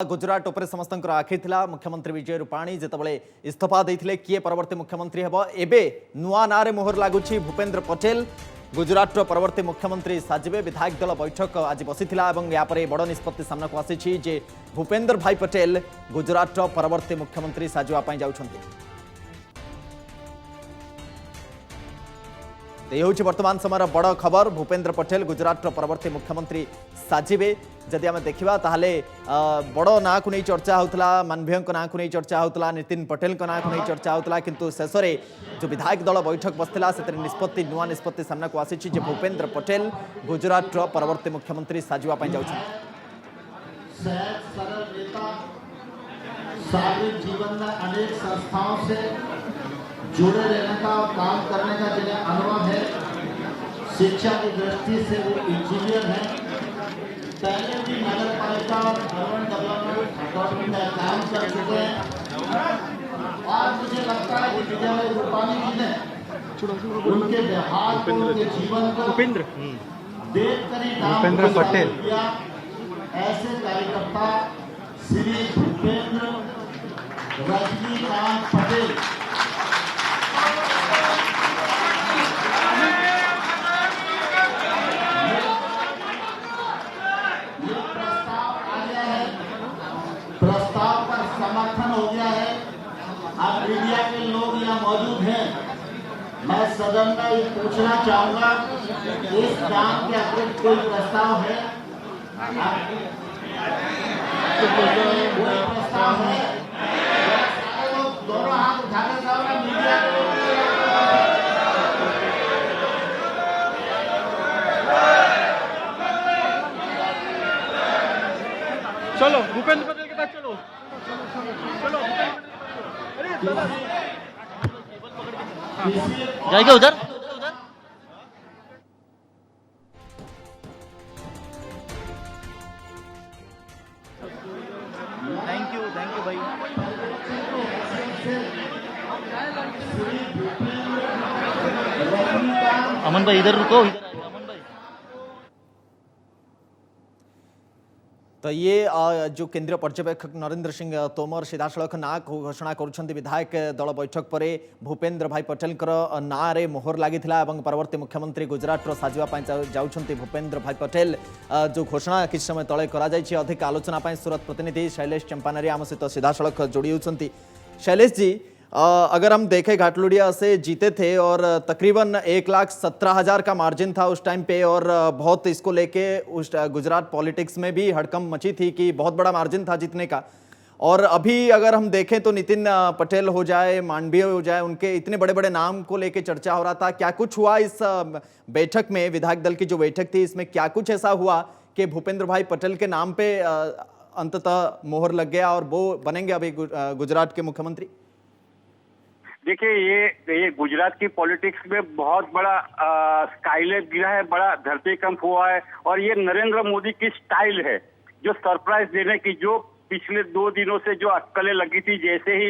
गुजरात उपर समस्त आखि था मुख्यमंत्री विजय रूपाणी जितेबाला इस्तीफा देते किए परवर्ती मुख्यमंत्री हेब एबे नुआ ना मोहर लगुच भूपेन्द्र पटेल गुजरात परवर्ती मुख्यमंत्री साजिबे। विधायक दल बैठक आज बसीथिला एवं यापर बड़ निष्पत्ति सामना को आसी जे भूपेन्द्र भाई पटेल गुजरात परवर्ती मुख्यमंत्री साजिबा जाउछंती। यह वर्तमान समय बड़ खबर भूपेन्द्र पटेल गुजरात परवर्ती मुख्यमंत्री साजिबे। जदि आम देखा ताहले बड़ ना को नहीं चर्चा होता मानवीय ना को नहीं चर्चा होता नितिन पटेल ना को नहीं चर्चा होता किंतु शेष में जो विधायक दल बैठक बसला से निष्पत्ति नुआ निष्पत्ति सामना को आसी जे भूपेन्द्र पटेल गुजरात परवर्ती मुख्यमंत्री साजिबा जाउछंती। जीवन में अनेक संस्थाओं से जुड़े रहने का और काम करने का जिन्हें अनुभव है, शिक्षा की दृष्टि से वो इंजीनियर हैं, पहले भी नगर पालिका और अर्बन डेवलपमेंट अथॉरिटी में काम कर चुके हैं। और मुझे लगता है कि विजय रूपाणी जी ने उनके व्यवहार को, उनके जीवन को देखकर ही भूपेन्द्र पटेल ऐसे कार्यकर्ता श्री भूपेन्द्र रजनीकांत पटेल प्रस्ताव पर समर्थन हो गया है। अब मीडिया के लोग यहाँ मौजूद हैं, मैं सदन में ये पूछना चाहूंगा इस काम के अतिरिक्त कोई प्रस्ताव है? कोई प्रस्ताव है? सारे लोग दोनों हाथ उठाकर जाओ ना मीडिया चलो भूपेन्द्र पटेल के पास चलो चलो जाएगा उधर। थैंक यू भाई। अमन भाई इधर रुको, इधर अमन भाई। तो ये जो केंद्रीय पर्यवेक्षक नरेंद्र सिंह तोमर सीधासख ना घोषणा करुछंती विधायक दल बैठक पर भूपेन्द्र भाई पटेल ना रे मोहर लगी परवर्ती मुख्यमंत्री गुजरात साजिबा जाउछंती भूपेन्द्र भाई पटेल जो घोषणा किछ समय तले करा जायछि। अधिक आलोचना सूरत प्रतिनिधि शैलेश चंपानेरी आम सहित सीधासख जोड़ी होती। शैलेश जी, अगर हम देखें घाटलुडिया से जीते थे और तकरीबन 1,17,000 का मार्जिन था उस टाइम पे और बहुत इसको लेके उस गुजरात पॉलिटिक्स में भी हड़कंप मची थी कि बहुत बड़ा मार्जिन था जीतने का। और अभी अगर हम देखें तो नितिन पटेल हो जाए, मांडवीय हो जाए, उनके इतने बड़े बड़े नाम को लेके चर्चा हो रहा था। क्या कुछ हुआ इस बैठक में, विधायक दल की जो बैठक थी इसमें क्या कुछ ऐसा हुआ कि भूपेन्द्र भाई पटेल के नाम पे अंततः मोहर लग गया और वो बनेंगे अभी गुजरात के मुख्यमंत्री? देखिए, ये गुजरात की पॉलिटिक्स में बहुत बड़ा स्काईलेब गिरा है, बड़ा धरतीकंप हुआ है। और ये नरेंद्र मोदी की स्टाइल है जो सरप्राइज देने की, जो पिछले 2 दिनों से जो अटकलें लगी थी, जैसे ही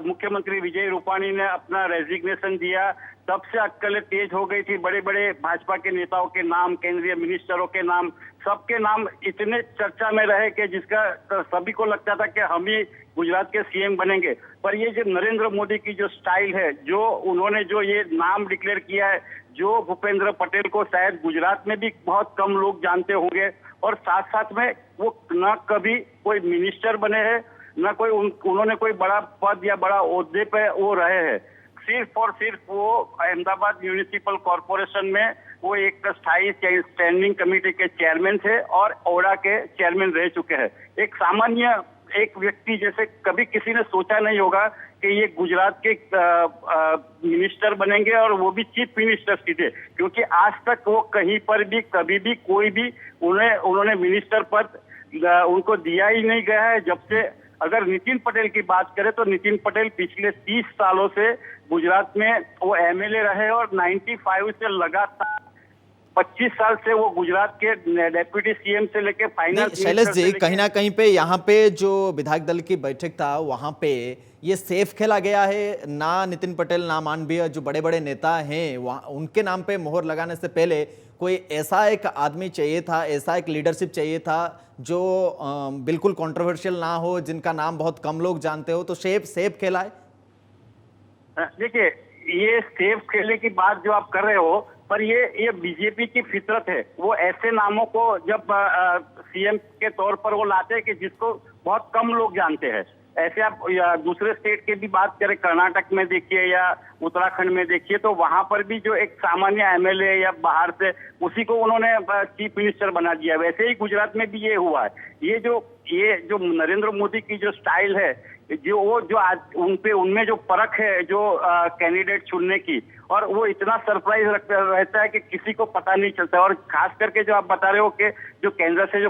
मुख्यमंत्री विजय रूपाणी ने अपना रेजिग्नेशन दिया तब से अटकलें तेज हो गई थी। बड़े बड़े भाजपा के नेताओं के नाम, केंद्रीय मिनिस्टरों के नाम, सबके नाम इतने चर्चा में रहे कि जिसका सभी को लगता था कि हम ही गुजरात के सीएम बनेंगे। पर ये जो नरेंद्र मोदी की जो स्टाइल है, जो उन्होंने जो ये नाम डिक्लेयर किया है, जो भूपेन्द्र पटेल को शायद गुजरात में भी बहुत कम लोग जानते होंगे, और साथ साथ में वो न कभी कोई मिनिस्टर बने हैं, न कोई उन्होंने कोई बड़ा पद या बड़ा ओहदे पे वो रहे हैं। सिर्फ और सिर्फ वो अहमदाबाद म्यूनिसिपल कॉरपोरेशन में वो एक स्थायी स्टैंडिंग कमेटी के चेयरमैन थे और ओडा के चेयरमैन रह चुके हैं। एक सामान्य एक व्यक्ति जैसे कभी किसी ने सोचा नहीं होगा कि ये गुजरात के मिनिस्टर बनेंगे, और वो भी चीफ मिनिस्टर सीधे, क्योंकि आज तक वो कहीं पर भी कभी भी कोई भी उन्होंने मिनिस्टर पद उनको दिया ही नहीं गया है। जब से अगर नितिन पटेल की बात करें तो नितिन पटेल पिछले 30 सालों से गुजरात में वो एमएलए रहे और 95 से लगातार 25 साल से वो गुजरात के डेप्यूटी सीएम से लेके फाइनल। शैलेश जी, कहीं ना कहीं पे यहाँ पे जो विधायक दल की बैठक था वहां पे ये सेफ खेला गया है ना? नितिन पटेल ना मानवीय जो बड़े बड़े नेता हैं वहाँ उनके नाम पे मोहर लगाने से पहले कोई ऐसा एक आदमी चाहिए था, ऐसा एक लीडरशिप चाहिए था जो बिल्कुल कंट्रोवर्शियल ना हो, जिनका नाम बहुत कम लोग जानते हो, तो सेफ खेला है। देखिए, ये सेफ खेलने की बात जो आप कर रहे हो, पर ये बीजेपी की फितरत है। वो ऐसे नामों को जब सीएम के तौर पर वो लाते हैं कि जिसको बहुत कम लोग जानते हैं। ऐसे आप दूसरे स्टेट की भी बात करें, कर्नाटक में देखिए या उत्तराखंड में देखिए, तो वहां पर भी जो एक सामान्य एमएलए या बाहर से, उसी को उन्होंने चीफ मिनिस्टर बना दिया। वैसे ही गुजरात में भी ये हुआ है। ये जो नरेंद्र मोदी की जो स्टाइल है, जो आज उनमें जो परख है, जो कैंडिडेट चुनने की, और वो इतना सरप्राइज रहता है कि किसी को पता नहीं चलता। और खास करके जो आप बता रहे हो कि जो केंद्र से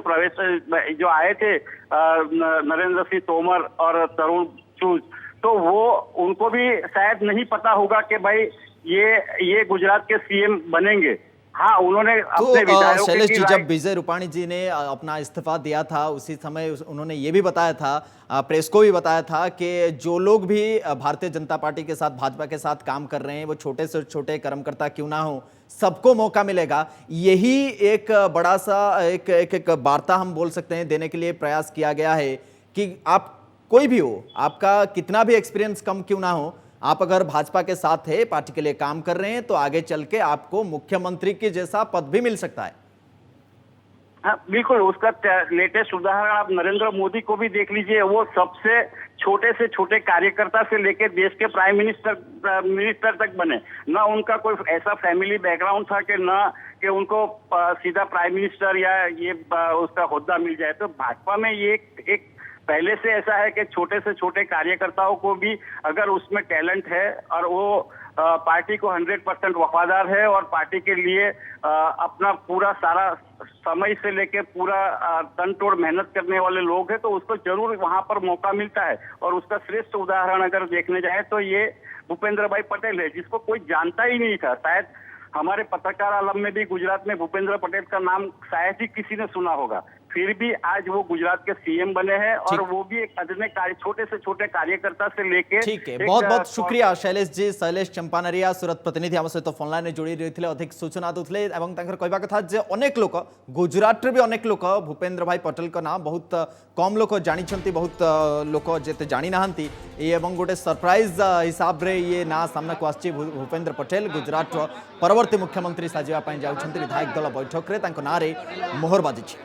जो आए थे नरेंद्र सिंह तोमर और तरुण चुग, तो वो उनको भी शायद नहीं पता होगा कि भाई ये गुजरात के सीएम बनेंगे। हाँ, उन्होंने अपने तो शैलेश जी, जब विजय रूपाणी जी ने अपना इस्तीफा दिया था, उसी समय उन्होंने ये भी बताया था, प्रेस को भी बताया था कि जो लोग भी भारतीय जनता पार्टी के साथ, भाजपा के साथ काम कर रहे हैं, वो छोटे से छोटे कर्मकर्ता क्यों ना हो, सबको मौका मिलेगा। यही एक बड़ा सा एक वार्ता हम बोल सकते हैं देने के लिए प्रयास किया गया है कि आप कोई भी हो, आपका कितना भी एक्सपीरियंस कम क्यों ना हो, आप अगर भाजपा के साथ है, पार्टी के लिए काम कर रहे हैं, तो आगे चल के आपको मुख्यमंत्री के जैसा पद भी मिल सकता है। हाँ, बिल्कुल। उसका लेटेस्ट उदाहरण आप नरेंद्र मोदी को भी देख लीजिए। वो सबसे छोटे से छोटे कार्यकर्ता से लेकर देश के प्राइम मिनिस्टर तक बने। ना उनका कोई ऐसा फैमिली बैकग्राउंड था कि ना कि उनको सीधा प्राइम मिनिस्टर या ये उसका होद्दा मिल जाए। तो भाजपा में ये एक पहले से ऐसा है कि छोटे से छोटे कार्यकर्ताओं को भी अगर उसमें टैलेंट है और वो पार्टी को 100% वफादार है और पार्टी के लिए अपना पूरा सारा समय से लेके पूरा तन तोड़ मेहनत करने वाले लोग हैं, तो उसको जरूर वहां पर मौका मिलता है। और उसका श्रेष्ठ उदाहरण अगर देखने जाए तो ये भूपेंद्र भाई पटेल है, जिसको कोई जानता ही नहीं था। शायद हमारे पत्रकार आलम में भी गुजरात में भूपेंद्र पटेल का नाम शायद ही किसी ने सुना होगा, फिर भी आज वो गुजरात के सीएम बने हैं। और वो भी एक अदने छोटे से छोटे कार्यकर्ता से लेके। ठीक है, बहुत बहुत शुक्रिया शैलेश जी। शैलेश चंपानरिया सुरत प्रतिनिधि आम सहित फोन लाइन जोड़ी रही अधिक सूचना दूसरे और कहवा कथा जे अनेक लोक गुजरात भी अनेक लोक भूपेंद्र भाई पटेल का नाम बहुत कम लोक जानी, बहुत लोक जिते जानी ना गोटे सरप्राइज हिसाब रे ये ना सामना को आसी। भूपेंद्र पटेल गुजरात परवर्ती मुख्यमंत्री साजिबा जाउछन्ति। विधायक दल बैठक रे तांको नारे मोहर बाजी।